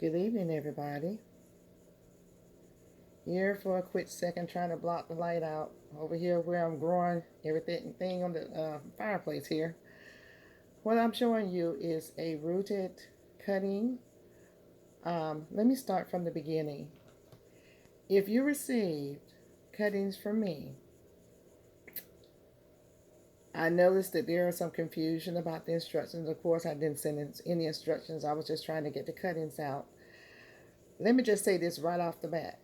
Good evening, everybody. Here for a quick second, trying to block the light out over here where I'm growing everything on the fireplace here. What I'm showing you is a rooted cutting. Let me start from the beginning. If you received cuttings from me, I noticed that there is some confusion about the instructions. Of course, I didn't send any instructions. I was just trying to get the cuttings out. Let me just say this right off the bat.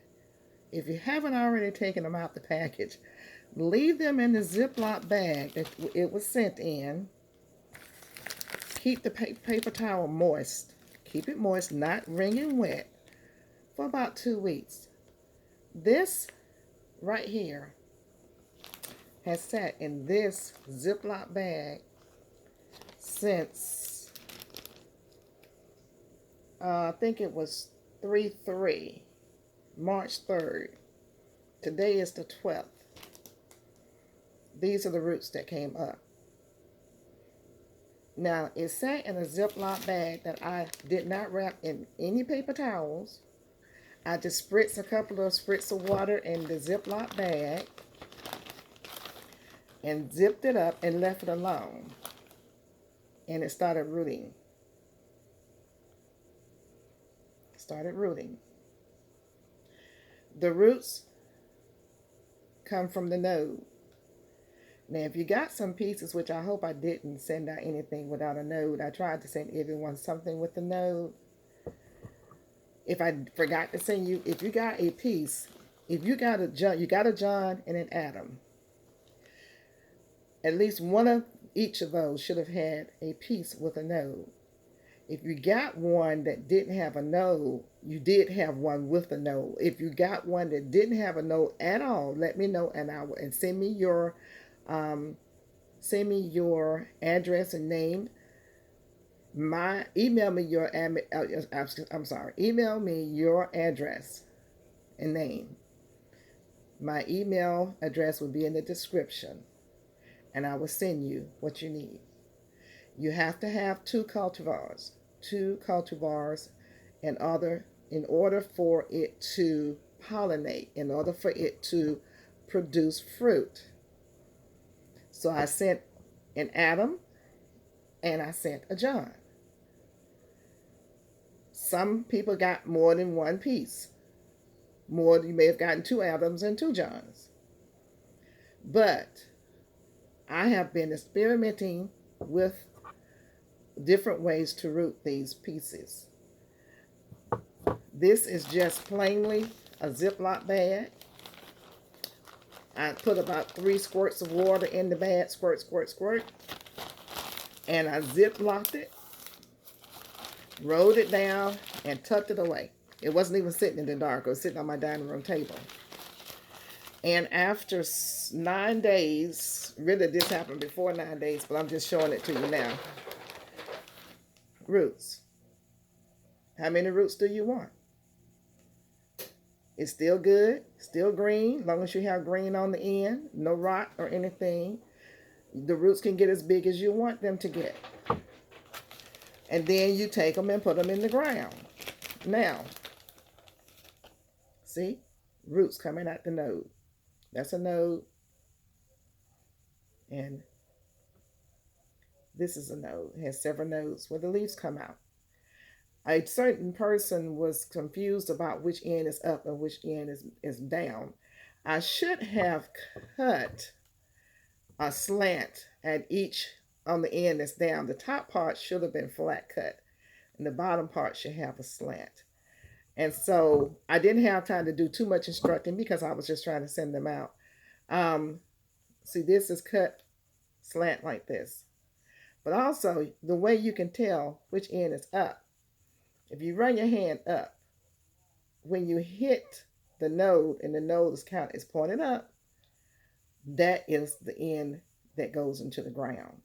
If you haven't already taken them out the package, leave them in the Ziploc bag that it was sent in. Keep the paper towel moist. Keep it moist, not wringing wet, for about 2 weeks. This right here has sat in this Ziploc bag since, I think it was 3/3. March 3rd. Today is the 12th. These are the roots that came up. Now, it sat in a Ziploc bag that I did not wrap in any paper towels. I just spritzed a couple of spritz of water in the Ziploc bag and zipped it up and left it alone. And it started rooting. The roots come from the node. Now, if you got some pieces, which I hope I didn't send out anything without a node, I tried to send everyone something with the node. If I forgot to send you, if you got a piece, if you got a John and an Adam, at least one of each of those should have had a piece with a node. If you got one that didn't have a node, you did have one with a node. If you got one that didn't have a node at all, let me know, and send me your address and name. Email me your address and name. My email address will be in the description, and I will send you what you need. You have to have two cultivars in order for it to pollinate, in order for it to produce fruit. So I sent an Adam and I sent a John. Some people got more than one piece. You may have gotten 2 Adams and 2 Johns. But I have been experimenting with different ways to root these pieces. This is just plainly a Ziploc bag. I put about 3 squirts of water in the bag, squirt, and I ziplocked it, rolled it down, and tucked it away. It wasn't even sitting in the dark. It was sitting on my dining room table. And after 9 days, really this happened before 9 days, but I'm just showing it to you now. Roots. How many roots do you want? It's still good, still green, as long as you have green on the end, no rot or anything. The roots can get as big as you want them to get. And then you take them and put them in the ground. Now, see, roots coming out the node. That's a node. And this is a node. It has several nodes where the leaves come out. A certain person was confused about which end is up and which end is down. I should have cut a slant at each on the end that's down. The top part should have been flat cut, and the bottom part should have a slant. And so I didn't have time to do too much instructing because I was just trying to send them out. See, this is cut slant like this. But also, the way you can tell which end is up, if you run your hand up, when you hit the node and the node is pointed up, that is the end that goes into the ground.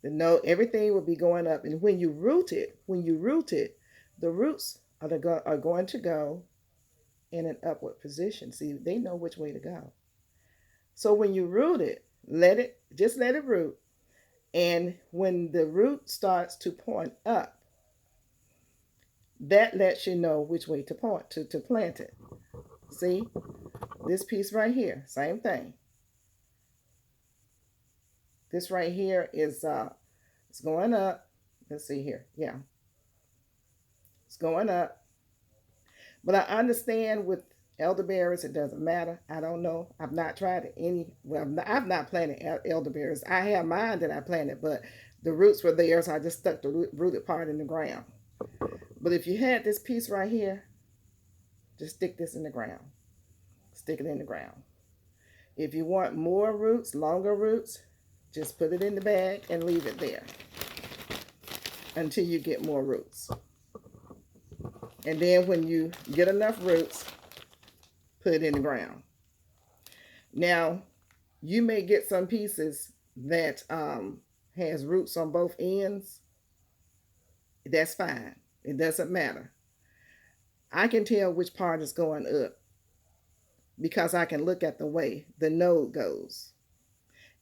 The node, everything will be going up, and when you root it, the roots are going to go in an upward position. See, they know which way to go. So when you root it, just let it root, and when the root starts to point up, That lets you know which way to point to plant it. See, this piece right here, same thing. This right here is it's going up. Let's see here. Yeah, it's going up. But I understand with elderberries, it doesn't matter. I don't know. I've not tried any. Well, I've not planted elderberries. I have mine that I planted, but the roots were there, so I just stuck the rooted part in the ground. But if you had this piece right here, just stick this in the ground. Stick it in the ground. If you want more roots, longer roots, just put it in the bag and leave it there until you get more roots. And then when you get enough roots, put it in the ground. Now, you may get some pieces that has roots on both ends. That's fine. It doesn't matter. I can tell which part is going up because I can look at the way the node goes.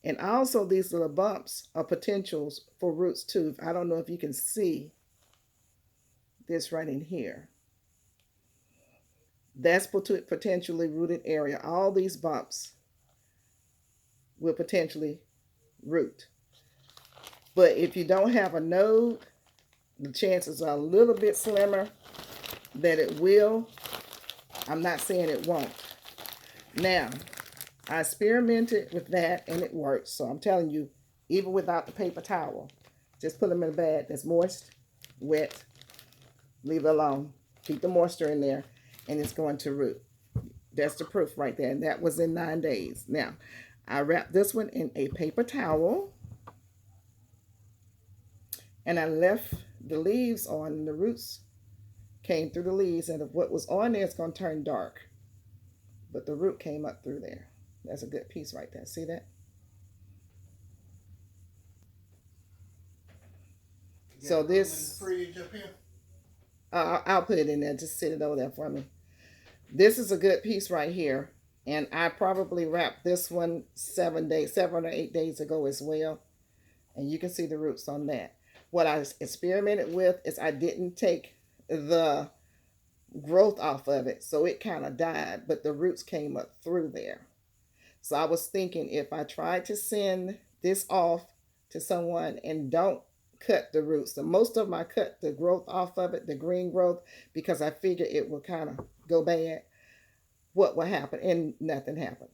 And also these little bumps are potentials for roots too. I don't know if you can see this right in here. That's potentially rooted area. All these bumps will potentially root. But if you don't have a node, the chances are a little bit slimmer that it will. I'm not saying it won't. Now, I experimented with that and it works. So I'm telling you, even without the paper towel, just put them in a bag that's moist, wet, leave it alone. Keep the moisture in there and it's going to root. That's the proof right there. And that was in 9 days. Now, I wrapped this one in a paper towel and I left the leaves on, and the roots came through the leaves, and what was on there is going to turn dark. But the root came up through there. That's a good piece right there. See that? So this, fridge up here? I'll put it in there. Just sit it over there for me. This is a good piece right here. And I probably wrapped this one 7 or 8 days ago as well. And you can see the roots on that. What I experimented with is I didn't take the growth off of it. So it kind of died, but the roots came up through there. So I was thinking if I tried to send this off to someone and don't cut the roots. So most of them I cut the growth off of it, the green growth, because I figured it would kind of go bad. What would happen? And nothing happened.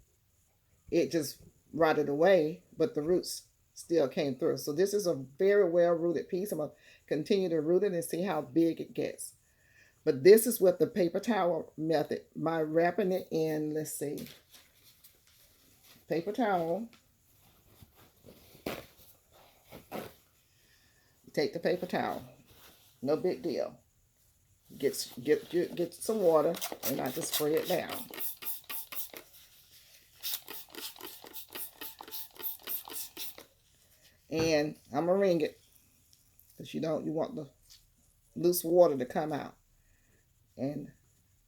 It just rotted away, but the roots still came through. So this is a very well rooted piece. I'm going to continue to root it and see how big it gets. But this is with the paper towel method. By wrapping it in, let's see, paper towel. Take the paper towel. No big deal. Get some water and I just spray it down. And I'm gonna wring it because you want the loose water to come out. And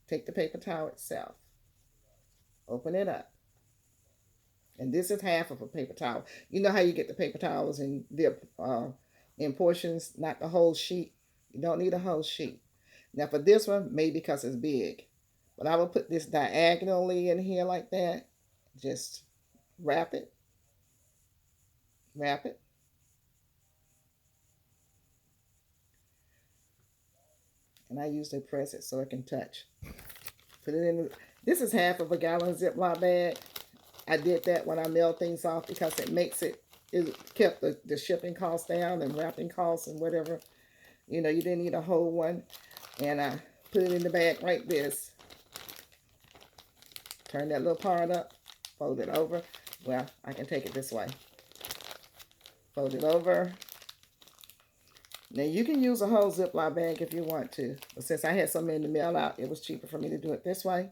take the paper towel itself. Open it up. And this is half of a paper towel. You know how you get the paper towels in portions, not the whole sheet. You don't need a whole sheet. Now for this one, maybe because it's big. But I will put this diagonally in here like that. Just wrap it. Wrap it. And I usually press it so it can touch. Put it in. This is half of a gallon Ziploc bag. I did that when I mailed things off because it kept the shipping costs down and wrapping costs and whatever. You know, you didn't need a whole one. And I put it in the bag like this. Turn that little part up. Fold it over. Well, I can take it this way. Fold it over. Now, you can use a whole Ziploc bag if you want to. But since I had some in the mail out, it was cheaper for me to do it this way.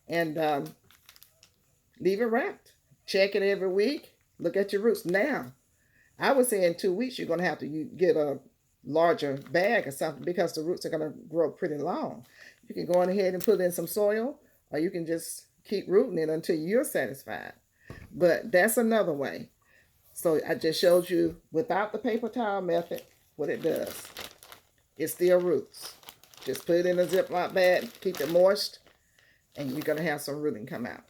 And leave it wrapped. Check it every week. Look at your roots. Now, I would say in 2 weeks, you're going to have to get a larger bag or something because the roots are going to grow pretty long. You can go on ahead and put in some soil, or you can just keep rooting it until you're satisfied. But that's another way. So I just showed you without the paper towel method what it does. It still roots. Just put it in a Ziploc bag, keep it moist, and you're going to have some rooting come out.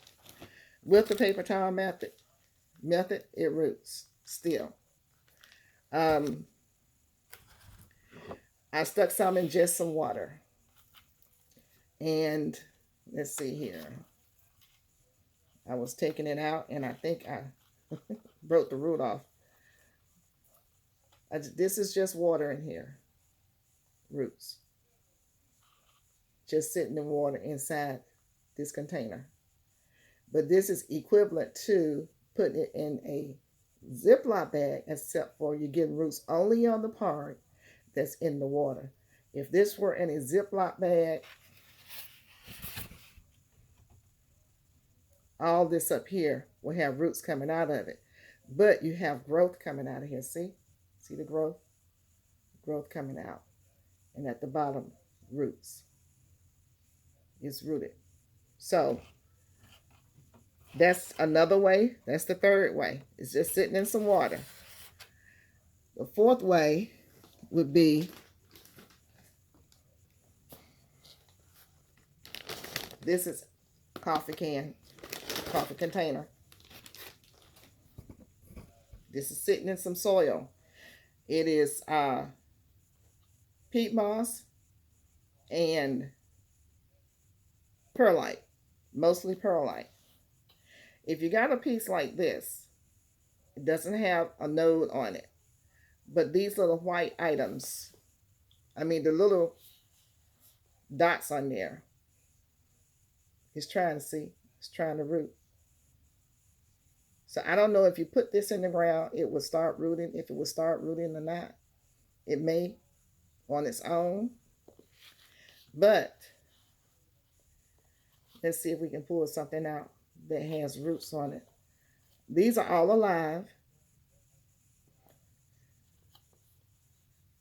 With the paper towel method, it roots still. I stuck some in just some water. And let's see here. I was taking it out, and I think I broke the root off. This is just water in here. Roots. Just sitting in water inside this container. But this is equivalent to putting it in a Ziploc bag, except for you're getting roots only on the part that's in the water. If this were in a Ziploc bag, all this up here will have roots coming out of it. But you have growth coming out of here. See? See the growth? Growth coming out. And at the bottom, roots. It's rooted. So that's another way. That's the third way. It's just sitting in some water. The fourth way would be this is coffee container. This is sitting in some soil. It is peat moss and perlite, mostly perlite. If you got a piece like this, it doesn't have a node on it, but these little white items, I mean the little dots on there, it's trying to root. So I don't know if you put this in the ground, it will start rooting. If it will start rooting or not, it may on its own. But let's see if we can pull something out that has roots on it. These are all alive.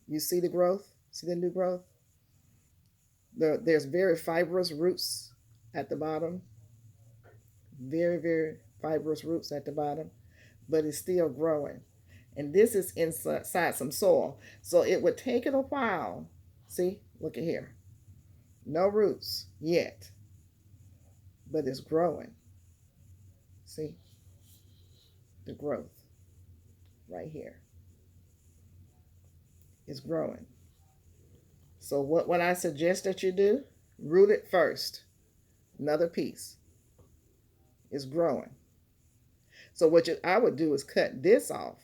You see the growth? See the new growth? There's very fibrous roots at the bottom. Very, very fibrous roots at the bottom, but it's still growing. And this is inside some soil. So it would take it a while. See, look at here. No roots yet, but it's growing. See the growth right here. It's growing. So what I suggest that you do, root it first. Another piece is growing. So what I would do is cut this off.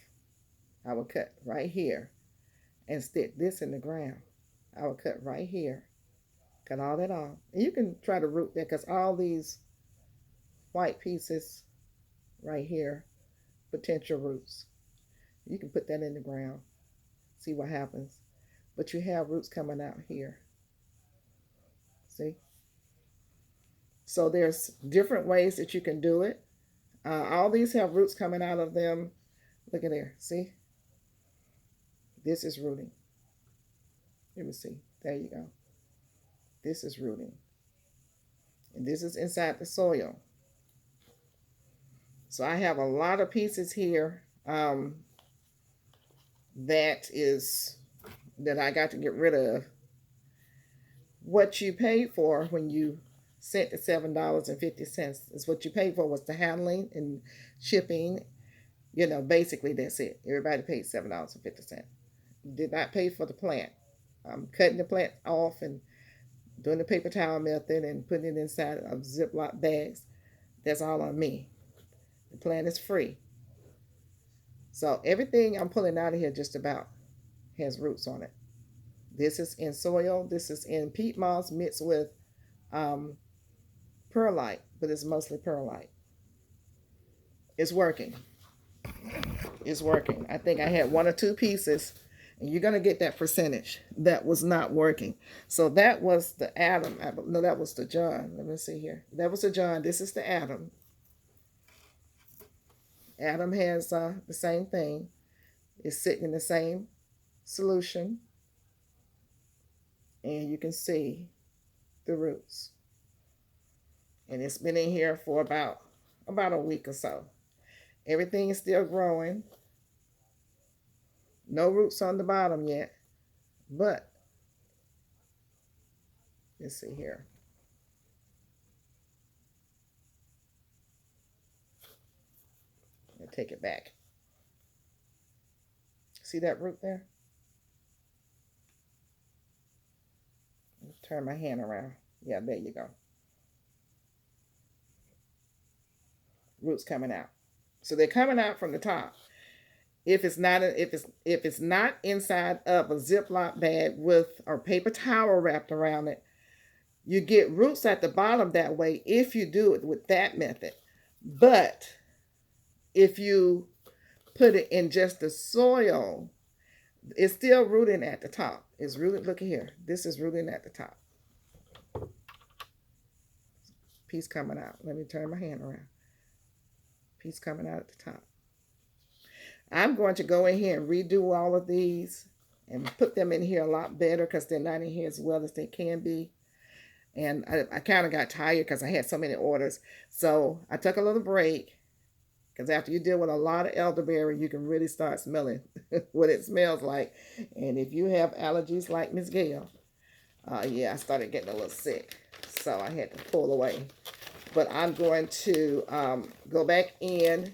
I would cut right here and stick this in the ground. I would cut right here. Cut all that off. And you can try to root that because all these white pieces right here, potential roots. You can put that in the ground. See what happens. But you have roots coming out here. See? So there's different ways that you can do it. All these have roots coming out of them. Look at there. See? This is rooting. Let me see. There you go. This is rooting. And this is inside the soil. So I have a lot of pieces here that I got to get rid of. What you paid for when you sent the $7.50 is what you paid for was the handling and shipping. You know, basically that's it. Everybody paid $7.50. Did not pay for the plant. I'm cutting the plant off and doing the paper towel method and putting it inside of Ziploc bags. That's all on me. The plant is free. So everything I'm pulling out of here just about has roots on it. This is in soil. This is in peat moss mixed with perlite, but it's mostly perlite. It's working. It's working. I think I had one or two pieces, and you're going to get that percentage that was not working. So that was the Adam. No, that was the John. Let me see here. That was the John. This is the Adam. Adam has the same thing. It's sitting in the same solution. And you can see the roots. And it's been in here for about a week or so. Everything is still growing. No roots on the bottom yet, but Let's see here. I'll take it back. See that root there? Turn my hand around. Yeah, there you go. Roots coming out. So they're coming out from the top. If it's not inside of a Ziploc bag with a paper towel wrapped around it, you get roots at the bottom that way if you do it with that method. But if you put it in just the soil, it's still rooting at the top. It's rooted. Look here. This is rooting at the top. Piece coming out. Let me turn my hand around. Piece coming out at the top. I'm going to go in here and redo all of these and put them in here a lot better because they're not in here as well as they can be. And I kind of got tired because I had so many orders. So I took a little break because after you deal with a lot of elderberry, you can really start smelling what it smells like. And if you have allergies like Miss Gail, yeah, I started getting a little sick. So I had to pull away. But I'm going to go back in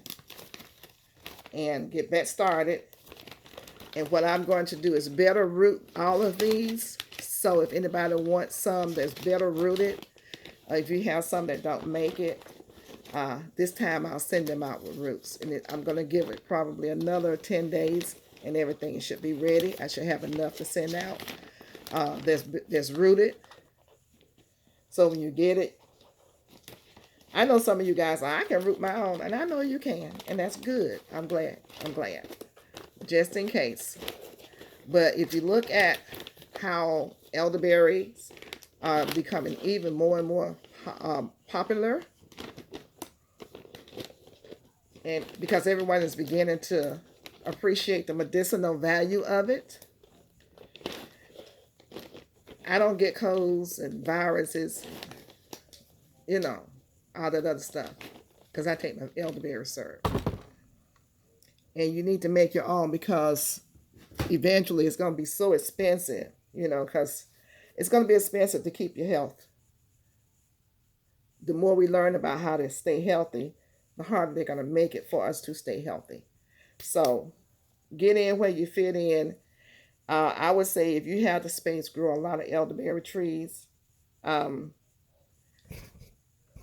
and get that started. And what I'm going to do is better root all of these. So if anybody wants some that's better rooted, if you have some that don't make it, this time I'll send them out with roots. And I'm going to give it probably another 10 days and everything should be ready. I should have enough to send out that's rooted. So when you get it, I know some of you guys, I can root my own, and I know you can, and that's good. I'm glad. Just in case. But if you look at how elderberries are becoming even more and more popular, and because everyone is beginning to appreciate the medicinal value of it, I don't get colds and viruses, all that other stuff, because I take my elderberry syrup. And you need to make your own because eventually it's going to be so expensive, because it's going to be expensive to keep your health. The more we learn about how to stay healthy, the harder they're going to make it for us to stay healthy. So get in where you fit in. I would say if you have the space, grow a lot of elderberry trees.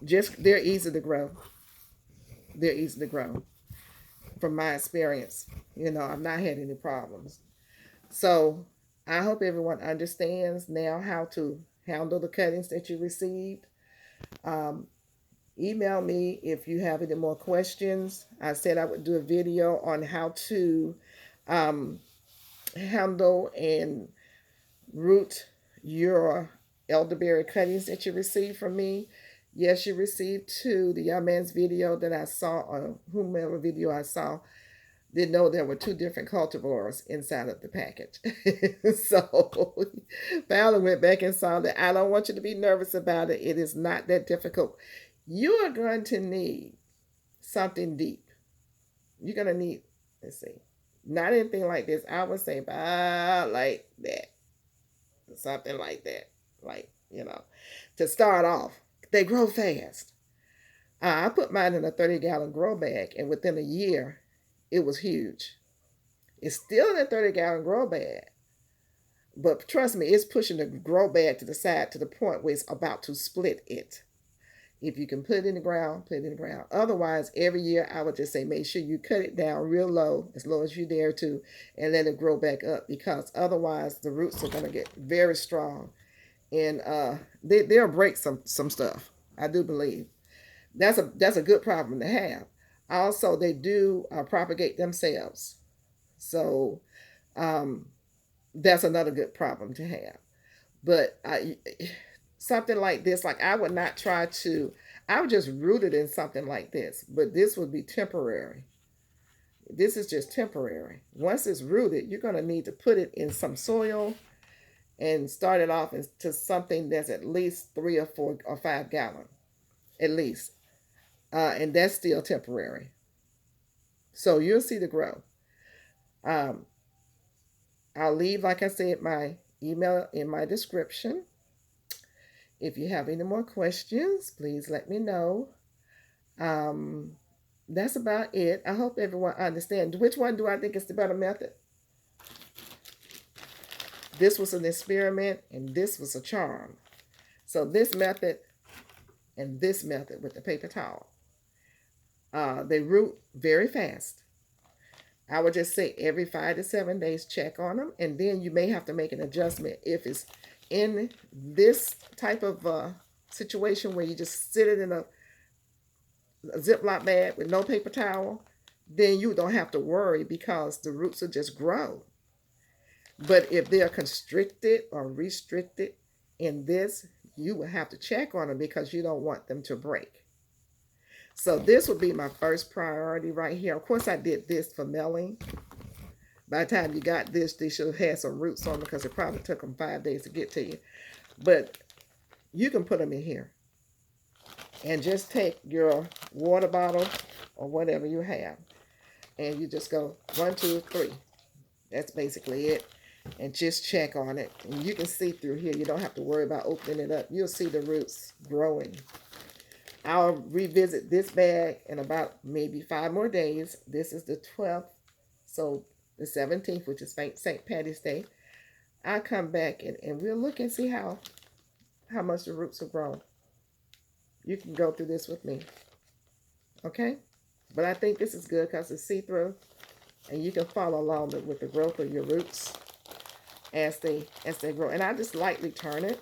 They're easy to grow. They're easy to grow. From my experience, I've not had any problems. So I hope everyone understands now how to handle the cuttings that you received. Email me if you have any more questions. I said I would do a video on how to handle and root your elderberry cuttings that you received from me. Yes, you received two. The young man's video that I saw, or whomever video I saw, didn't know there were two different cultivars inside of the package. So Fowler went back and saw that. I don't want you to be nervous about it. It is not that difficult. You are going to need something deep. You're going to need, let's see, not anything like this. I would say about like that. Something like that. Like, to start off. They grow fast. I put mine in a 30-gallon grow bag, and within a year, it was huge. It's still in a 30-gallon grow bag, but trust me, it's pushing the grow bag to the side to the point where it's about to split it. If you can put it in the ground, put it in the ground. Otherwise, every year, I would just say make sure you cut it down real low, as low as you dare to, and let it grow back up, because otherwise, the roots are going to get very strong. And they'll break some stuff. I do believe that's a good problem to have. Also, they do propagate themselves, so that's another good problem to have. But something like this, like I would not try to. I would just root it in something like this, but this would be temporary. This is just temporary. Once it's rooted, you're going to need to put it in some soil and start it off into something that's at least 3 or 4 or 5 gallon, at least. And that's still temporary. So you'll see the growth. I'll leave, like I said, my email in my description. If you have any more questions, please let me know. Um, that's about it. I hope everyone understands. Which one do I think is the better method? This was an experiment and this was a charm. So this method and this method with the paper towel, they root very fast. I would just say every 5 to 7 days, check on them, and then you may have to make an adjustment if it's in this type of situation where you just sit it in a Ziploc bag with no paper towel. Then you don't have to worry because the roots will just grow. But if they're constricted or restricted in this, you will have to check on them because you don't want them to break. So this would be my first priority right here. Of course, I did this for melling. By the time you got this, they should have had some roots on them because it probably took them 5 days to get to you. But you can put them in here. And just take your water bottle or whatever you have. And you just go 1, 2, 3. That's basically it. And just check on it. And you can see through here. You don't have to worry about opening it up. You'll see the roots growing. I'll revisit this bag in about maybe 5 more days. This is the 12th. So the 17th, which is St. Patty's Day. I'll come back and we'll look and see how much the roots have grown. You can go through this with me. Okay? But I think this is good because it's see-through. And you can follow along with the growth of your roots as they grow. And I just lightly turn it.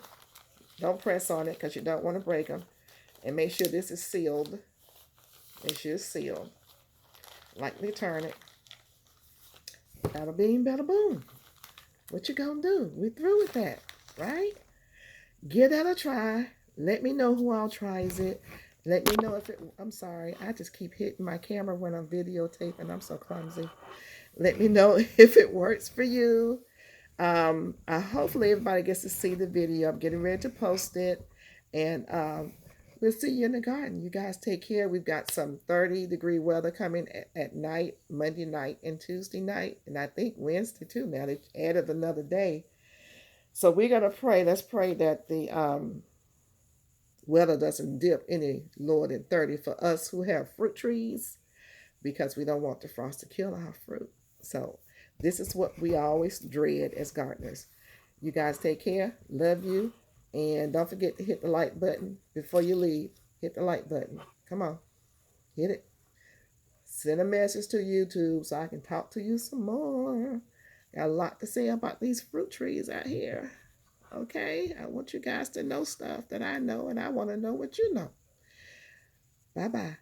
Don't press on it because you don't want to break them. And make sure this is sealed. Make sure it's sealed. Lightly turn it. Bada bing, bada boom. What you gonna do? We're through with that, right? Give that a try. Let me know who all tries it. Let me know if it... I'm sorry. I just keep hitting my camera when I'm videotaping. I'm so clumsy. Let me know if it works for you. Hopefully everybody gets to see the video. I'm getting ready to post it. And we'll see you in the garden. You guys take care. We've got some 30-degree weather coming at night, Monday night and Tuesday night. And I think Wednesday too. Now they added another day. So we're going to pray. Let's pray that the weather doesn't dip any lower than 30 for us who have fruit trees, because we don't want the frost to kill our fruit. So this is what we always dread as gardeners. You guys take care. Love you. And don't forget to hit the like button before you leave. Hit the like button. Come on. Hit it. Send a message to YouTube so I can talk to you some more. Got a lot to say about these fruit trees out here. Okay? I want you guys to know stuff that I know, and I want to know what you know. Bye-bye.